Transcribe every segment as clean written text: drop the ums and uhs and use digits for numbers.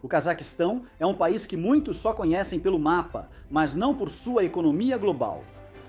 O Cazaquistão é um país que muitos só conhecem pelo mapa, mas não por sua economia global.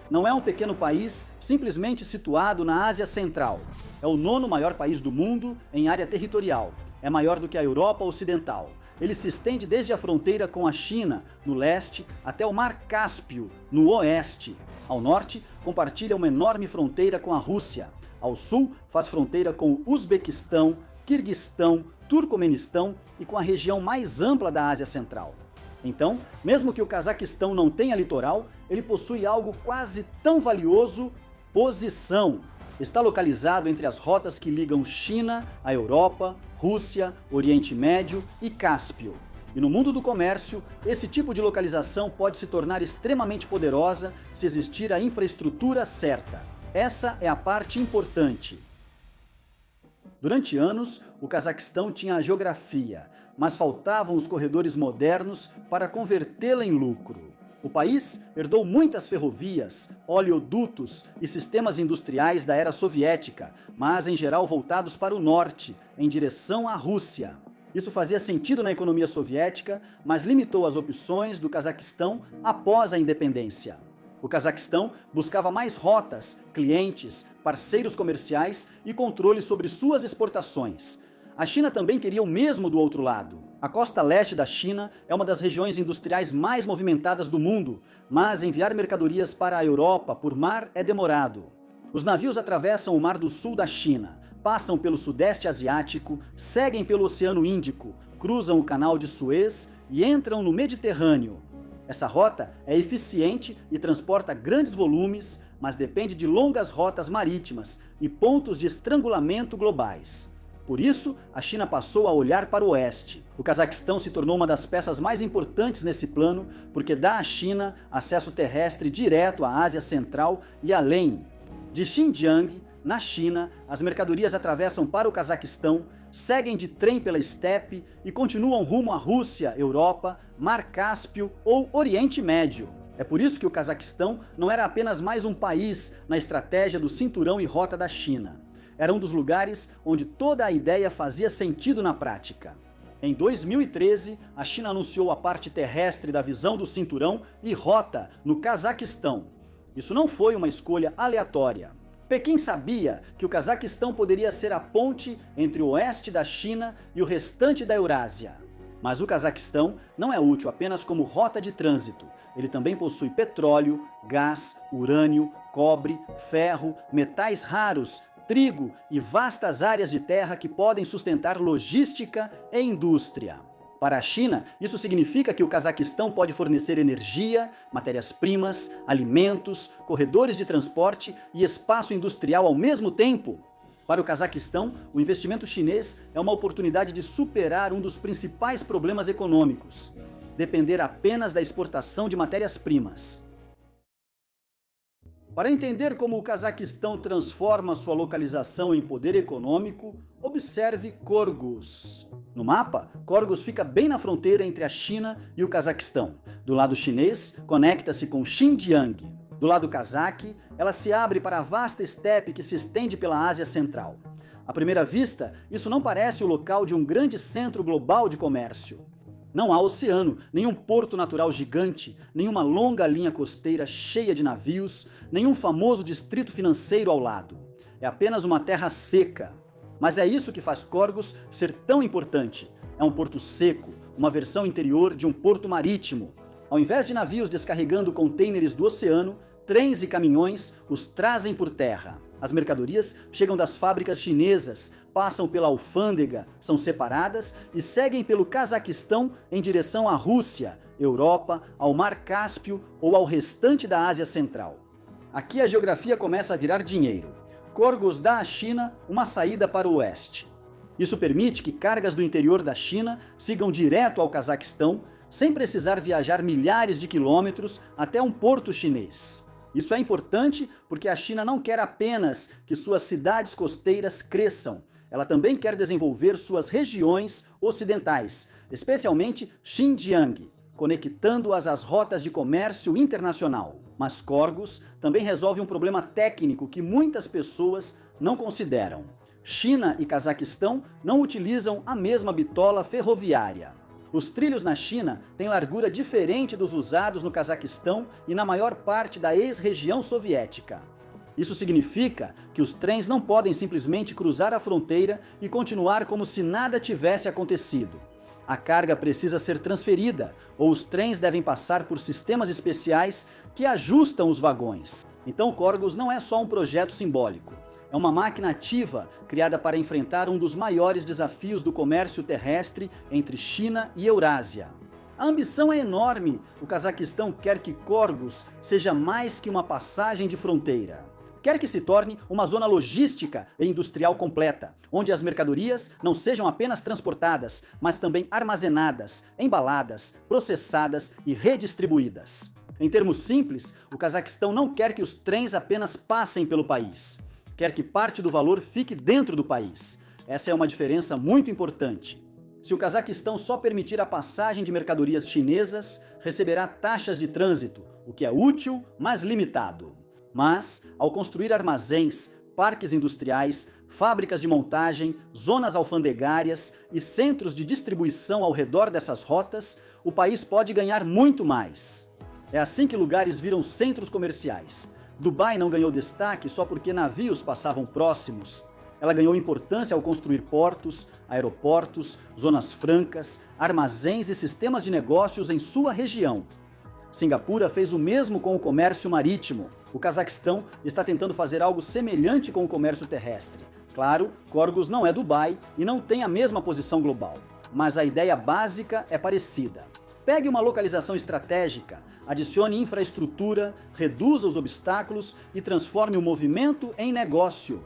Não é um pequeno país simplesmente situado na Ásia Central. É o nono maior país do mundo em área territorial. É maior do que a Europa Ocidental. Ele se estende desde a fronteira com a China, no leste, até o Mar Cáspio, no oeste. Ao norte, compartilha uma enorme fronteira com a Rússia. Ao sul, faz fronteira com o Uzbequistão, Quirguistão, Turcomenistão e com a região mais ampla da Ásia Central. Então, mesmo que o Cazaquistão não tenha litoral, ele possui algo quase tão valioso: posição. Está localizado entre as rotas que ligam China à Europa, Rússia, Oriente Médio e Cáspio. E no mundo do comércio, esse tipo de localização pode se tornar extremamente poderosa se existir a infraestrutura certa. Essa é a parte importante. Durante anos, o Cazaquistão tinha a geografia, mas faltavam os corredores modernos para convertê-la em lucro. O país herdou muitas ferrovias, oleodutos e sistemas industriais da era soviética, mas em geral voltados para o norte, em direção à Rússia. Isso fazia sentido na economia soviética, mas limitou as opções do Cazaquistão após a independência. O Cazaquistão buscava mais rotas, clientes, parceiros comerciais e controle sobre suas exportações. A China também queria o mesmo do outro lado. A costa leste da China é uma das regiões industriais mais movimentadas do mundo, mas enviar mercadorias para a Europa por mar é demorado. Os navios atravessam o Mar do Sul da China, passam pelo Sudeste Asiático, seguem pelo Oceano Índico, cruzam o Canal de Suez e entram no Mediterrâneo. Essa rota é eficiente e transporta grandes volumes, mas depende de longas rotas marítimas e pontos de estrangulamento globais. Por isso, a China passou a olhar para o oeste. O Cazaquistão se tornou uma das peças mais importantes nesse plano, porque dá à China acesso terrestre direto à Ásia Central e além. De Xinjiang, na China, as mercadorias atravessam para o Cazaquistão, seguem de trem pela estepe e continuam rumo à Rússia, Europa, Mar Cáspio ou Oriente Médio. É por isso que o Cazaquistão não era apenas mais um país na estratégia do cinturão e rota da China. Era um dos lugares onde toda a ideia fazia sentido na prática. Em 2013, a China anunciou a parte terrestre da visão do cinturão e rota no Cazaquistão. Isso não foi uma escolha aleatória. Pequim sabia que o Cazaquistão poderia ser a ponte entre o oeste da China e o restante da Eurásia. Mas o Cazaquistão não é útil apenas como rota de trânsito. Ele também possui petróleo, gás, urânio, cobre, ferro, metais raros, trigo e vastas áreas de terra que podem sustentar logística e indústria. Para a China, isso significa que o Cazaquistão pode fornecer energia, matérias-primas, alimentos, corredores de transporte e espaço industrial ao mesmo tempo. Para o Cazaquistão, o investimento chinês é uma oportunidade de superar um dos principais problemas econômicos: depender apenas da exportação de matérias-primas. Para entender como o Cazaquistão transforma sua localização em poder econômico, observe Corgus. No mapa, Corgus fica bem na fronteira entre a China e o Cazaquistão. Do lado chinês, conecta-se com Xinjiang. Do lado cazaque, ela se abre para a vasta estepe que se estende pela Ásia Central. À primeira vista, isso não parece o local de um grande centro global de comércio. Não há oceano, nenhum porto natural gigante, nenhuma longa linha costeira cheia de navios, nenhum famoso distrito financeiro ao lado. É apenas uma terra seca. Mas é isso que faz Corgus ser tão importante. É um porto seco, uma versão interior de um porto marítimo. Ao invés de navios descarregando contêineres do oceano, trens e caminhões os trazem por terra. As mercadorias chegam das fábricas chinesas, passam pela alfândega, são separadas e seguem pelo Cazaquistão em direção à Rússia, Europa, ao Mar Cáspio ou ao restante da Ásia Central. Aqui a geografia começa a virar dinheiro. Corgus dá à China uma saída para o oeste. Isso permite que cargas do interior da China sigam direto ao Cazaquistão, sem precisar viajar milhares de quilômetros até um porto chinês. Isso é importante porque a China não quer apenas que suas cidades costeiras cresçam, ela também quer desenvolver suas regiões ocidentais, especialmente Xinjiang, conectando-as às rotas de comércio internacional. Mas Corgus também resolve um problema técnico que muitas pessoas não consideram. China e Cazaquistão não utilizam a mesma bitola ferroviária. Os trilhos na China têm largura diferente dos usados no Cazaquistão e na maior parte da ex-região soviética. Isso significa que os trens não podem simplesmente cruzar a fronteira e continuar como se nada tivesse acontecido. A carga precisa ser transferida, ou os trens devem passar por sistemas especiais que ajustam os vagões. Então Corgos não é só um projeto simbólico. É uma máquina ativa criada para enfrentar um dos maiores desafios do comércio terrestre entre China e Eurásia. A ambição é enorme. O Cazaquistão quer que Corgos seja mais que uma passagem de fronteira. Quer que se torne uma zona logística e industrial completa, onde as mercadorias não sejam apenas transportadas, mas também armazenadas, embaladas, processadas e redistribuídas. Em termos simples, o Cazaquistão não quer que os trens apenas passem pelo país. Quer que parte do valor fique dentro do país. Essa é uma diferença muito importante. Se o Cazaquistão só permitir a passagem de mercadorias chinesas, receberá taxas de trânsito, o que é útil, mas limitado. Mas, ao construir armazéns, parques industriais, fábricas de montagem, zonas alfandegárias e centros de distribuição ao redor dessas rotas, o país pode ganhar muito mais. É assim que lugares viram centros comerciais. Dubai não ganhou destaque só porque navios passavam próximos. Ela ganhou importância ao construir portos, aeroportos, zonas francas, armazéns e sistemas de negócios em sua região. Singapura fez o mesmo com o comércio marítimo. O Cazaquistão está tentando fazer algo semelhante com o comércio terrestre. Claro, Corgos não é Dubai e não tem a mesma posição global, mas a ideia básica é parecida. Pegue uma localização estratégica, adicione infraestrutura, reduza os obstáculos e transforme o movimento em negócio.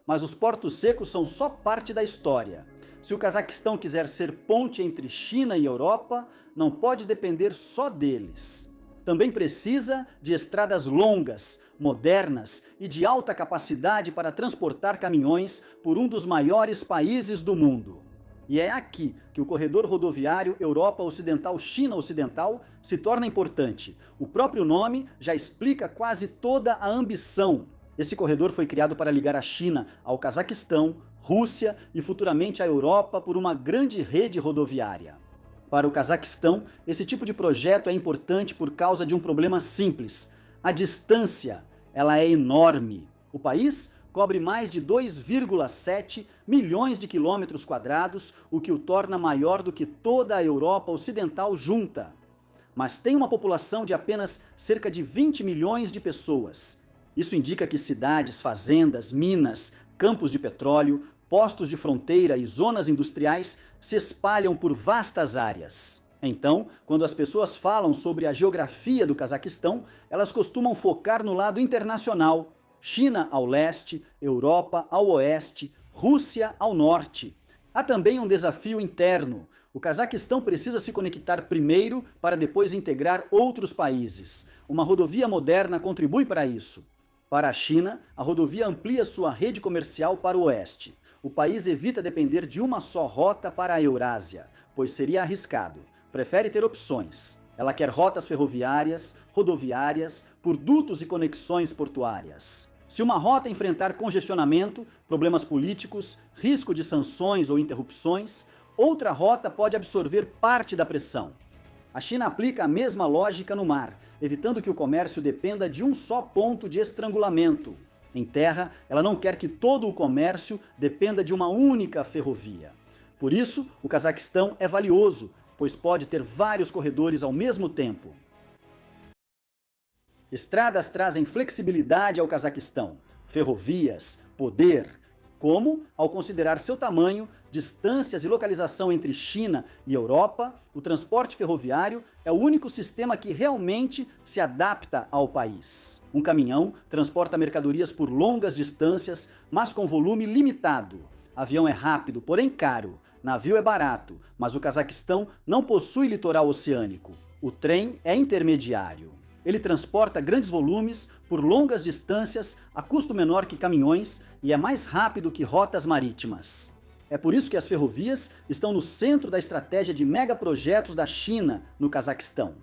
Mas os portos secos são só parte da história. Se o Cazaquistão quiser ser ponte entre China e Europa, não pode depender só deles. Também precisa de estradas longas, modernas e de alta capacidade para transportar caminhões por um dos maiores países do mundo. E é aqui que o corredor rodoviário Europa Ocidental-China Ocidental se torna importante. O próprio nome já explica quase toda a ambição. Esse corredor foi criado para ligar a China ao Cazaquistão, Rússia e futuramente a Europa por uma grande rede rodoviária. Para o Cazaquistão, esse tipo de projeto é importante por causa de um problema simples. A distância, ela é enorme. O país cobre mais de 2,7 milhões de quilômetros quadrados, o que o torna maior do que toda a Europa Ocidental junta. Mas tem uma população de apenas cerca de 20 milhões de pessoas. Isso indica que cidades, fazendas, minas, campos de petróleo, postos de fronteira e zonas industriais se espalham por vastas áreas. Então, quando as pessoas falam sobre a geografia do Cazaquistão, elas costumam focar no lado internacional. China ao leste, Europa ao oeste, Rússia ao norte. Há também um desafio interno. O Cazaquistão precisa se conectar primeiro para depois integrar outros países. Uma rodovia moderna contribui para isso. Para a China, a rodovia amplia sua rede comercial para o oeste. O país evita depender de uma só rota para a Eurásia, pois seria arriscado. Prefere ter opções. Ela quer rotas ferroviárias, rodoviárias, por dutos e conexões portuárias. Se uma rota enfrentar congestionamento, problemas políticos, risco de sanções ou interrupções, outra rota pode absorver parte da pressão. A China aplica a mesma lógica no mar, evitando que o comércio dependa de um só ponto de estrangulamento. Em terra, ela não quer que todo o comércio dependa de uma única ferrovia. Por isso, o Cazaquistão é valioso, pois pode ter vários corredores ao mesmo tempo. Estradas trazem flexibilidade ao Cazaquistão, ferrovias, poder. Como, ao considerar seu tamanho, distâncias e localização entre China e Europa, o transporte ferroviário é o único sistema que realmente se adapta ao país. Um caminhão transporta mercadorias por longas distâncias, mas com volume limitado. Avião é rápido, porém caro. Navio é barato, mas o Cazaquistão não possui litoral oceânico. O trem é intermediário. Ele transporta grandes volumes por longas distâncias a custo menor que caminhões e é mais rápido que rotas marítimas. É por isso que as ferrovias estão no centro da estratégia de megaprojetos da China no Cazaquistão.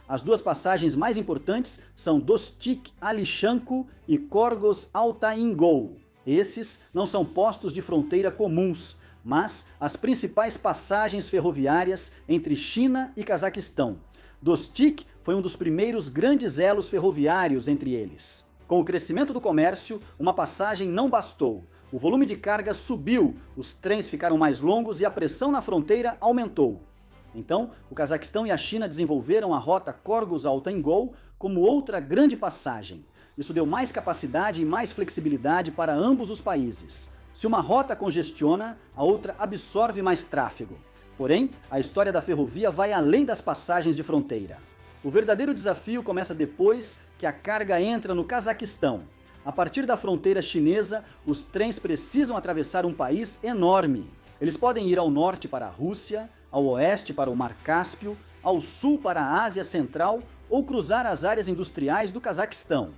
As duas passagens mais importantes são Dostik-Alishanku e Corgos-Altaingol. Esses não são postos de fronteira comuns, mas as principais passagens ferroviárias entre China e Cazaquistão. Dostik foi um dos primeiros grandes elos ferroviários entre eles. Com o crescimento do comércio, uma passagem não bastou. O volume de carga subiu, os trens ficaram mais longos e a pressão na fronteira aumentou. Então, o Cazaquistão e a China desenvolveram a rota Corgus-Altangol como outra grande passagem. Isso deu mais capacidade e mais flexibilidade para ambos os países. Se uma rota congestiona, a outra absorve mais tráfego. Porém, a história da ferrovia vai além das passagens de fronteira. O verdadeiro desafio começa depois que a carga entra no Cazaquistão. A partir da fronteira chinesa, os trens precisam atravessar um país enorme. Eles podem ir ao norte para a Rússia, ao oeste para o Mar Cáspio, ao sul para a Ásia Central ou cruzar as áreas industriais do Cazaquistão.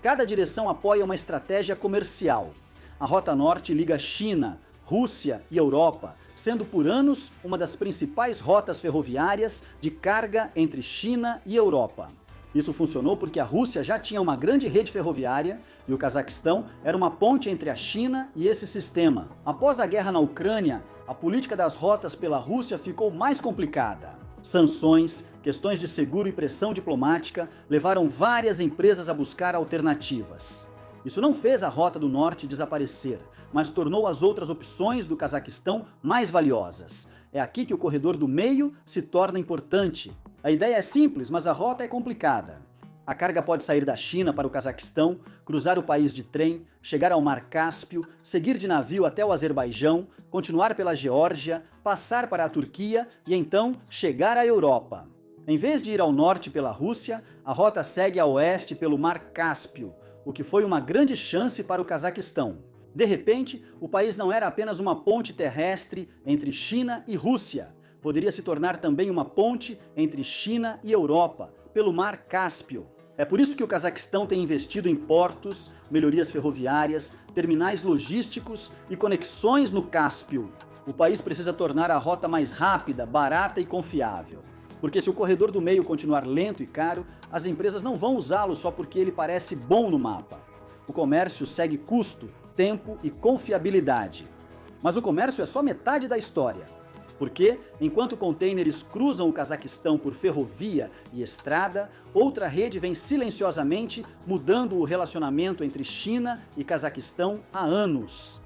Cada direção apoia uma estratégia comercial. A Rota Norte liga China, Rússia e Europa, sendo por anos uma das principais rotas ferroviárias de carga entre China e Europa. Isso funcionou porque a Rússia já tinha uma grande rede ferroviária e o Cazaquistão era uma ponte entre a China e esse sistema. Após a guerra na Ucrânia, a política das rotas pela Rússia ficou mais complicada. Sanções, questões de seguro e pressão diplomática levaram várias empresas a buscar alternativas. Isso não fez a Rota do Norte desaparecer, mas tornou as outras opções do Cazaquistão mais valiosas. É aqui que o corredor do meio se torna importante. A ideia é simples, mas a rota é complicada. A carga pode sair da China para o Cazaquistão, cruzar o país de trem, chegar ao Mar Cáspio, seguir de navio até o Azerbaijão, continuar pela Geórgia, passar para a Turquia e então chegar à Europa. Em vez de ir ao norte pela Rússia, a rota segue a oeste pelo Mar Cáspio, o que foi uma grande chance para o Cazaquistão. De repente, o país não era apenas uma ponte terrestre entre China e Rússia. Poderia se tornar também uma ponte entre China e Europa, pelo Mar Cáspio. É por isso que o Cazaquistão tem investido em portos, melhorias ferroviárias, terminais logísticos e conexões no Cáspio. O país precisa tornar a rota mais rápida, barata e confiável. Porque se o corredor do meio continuar lento e caro, as empresas não vão usá-lo só porque ele parece bom no mapa. O comércio segue custo, tempo e confiabilidade. Mas o comércio é só metade da história. Porque, enquanto contêineres cruzam o Cazaquistão por ferrovia e estrada, outra rede vem silenciosamente mudando o relacionamento entre China e Cazaquistão há anos.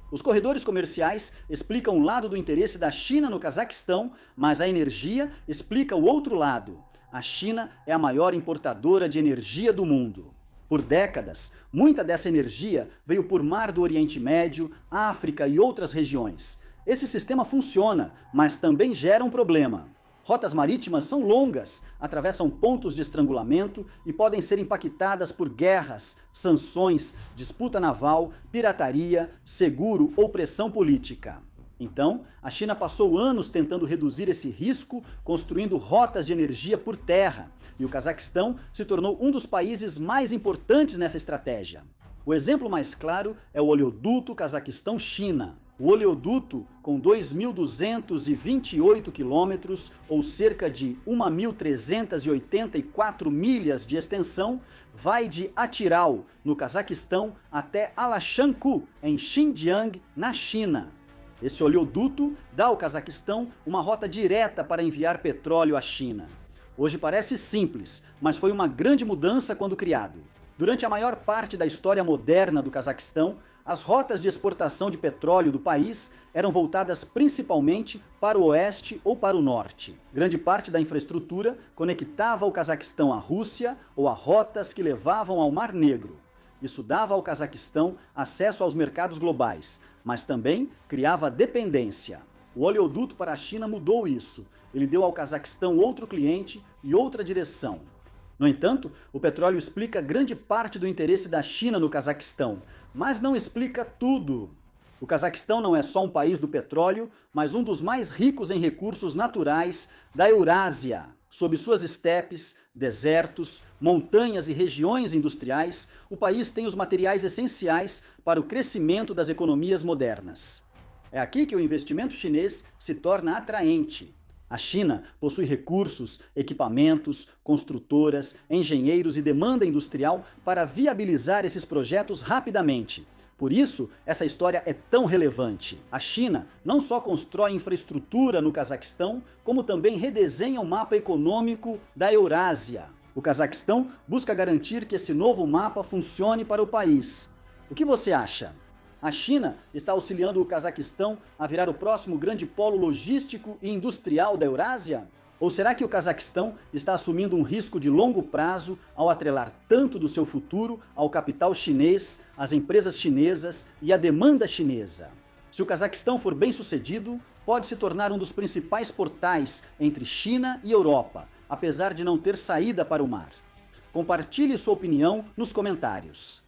Os corredores comerciais explicam o lado do interesse da China no Cazaquistão, mas a energia explica o outro lado. A China é a maior importadora de energia do mundo. Por décadas, muita dessa energia veio por mar do Oriente Médio, África e outras regiões. Esse sistema funciona, mas também gera um problema. Rotas marítimas são longas, atravessam pontos de estrangulamento e podem ser impactadas por guerras, sanções, disputa naval, pirataria, seguro ou pressão política. Então, a China passou anos tentando reduzir esse risco, construindo rotas de energia por terra, e o Cazaquistão se tornou um dos países mais importantes nessa estratégia. O exemplo mais claro é o oleoduto Cazaquistão-China. O oleoduto, com 2.228 quilômetros, ou cerca de 1.384 milhas de extensão, vai de Atiral, no Cazaquistão, até Alachanku, em Xinjiang, na China. Esse oleoduto dá ao Cazaquistão uma rota direta para enviar petróleo à China. Hoje parece simples, mas foi uma grande mudança quando criado. Durante a maior parte da história moderna do Cazaquistão, as rotas de exportação de petróleo do país eram voltadas principalmente para o oeste ou para o norte. Grande parte da infraestrutura conectava o Cazaquistão à Rússia ou a rotas que levavam ao Mar Negro. Isso dava ao Cazaquistão acesso aos mercados globais, mas também criava dependência. O oleoduto para a China mudou isso. Ele deu ao Cazaquistão outro cliente e outra direção. No entanto, o petróleo explica grande parte do interesse da China no Cazaquistão, mas não explica tudo. O Cazaquistão não é só um país do petróleo, mas um dos mais ricos em recursos naturais da Eurásia. Sob suas estepes, desertos, montanhas e regiões industriais, o país tem os materiais essenciais para o crescimento das economias modernas. É aqui que o investimento chinês se torna atraente. A China possui recursos, equipamentos, construtoras, engenheiros e demanda industrial para viabilizar esses projetos rapidamente. Por isso, essa história é tão relevante. A China não só constrói infraestrutura no Cazaquistão, como também redesenha o mapa econômico da Eurásia. O Cazaquistão busca garantir que esse novo mapa funcione para o país. O que você acha? A China está auxiliando o Cazaquistão a virar o próximo grande polo logístico e industrial da Eurásia? Ou será que o Cazaquistão está assumindo um risco de longo prazo ao atrelar tanto do seu futuro ao capital chinês, às empresas chinesas e à demanda chinesa? Se o Cazaquistão for bem-sucedido, pode se tornar um dos principais portais entre China e Europa, apesar de não ter saída para o mar. Compartilhe sua opinião nos comentários.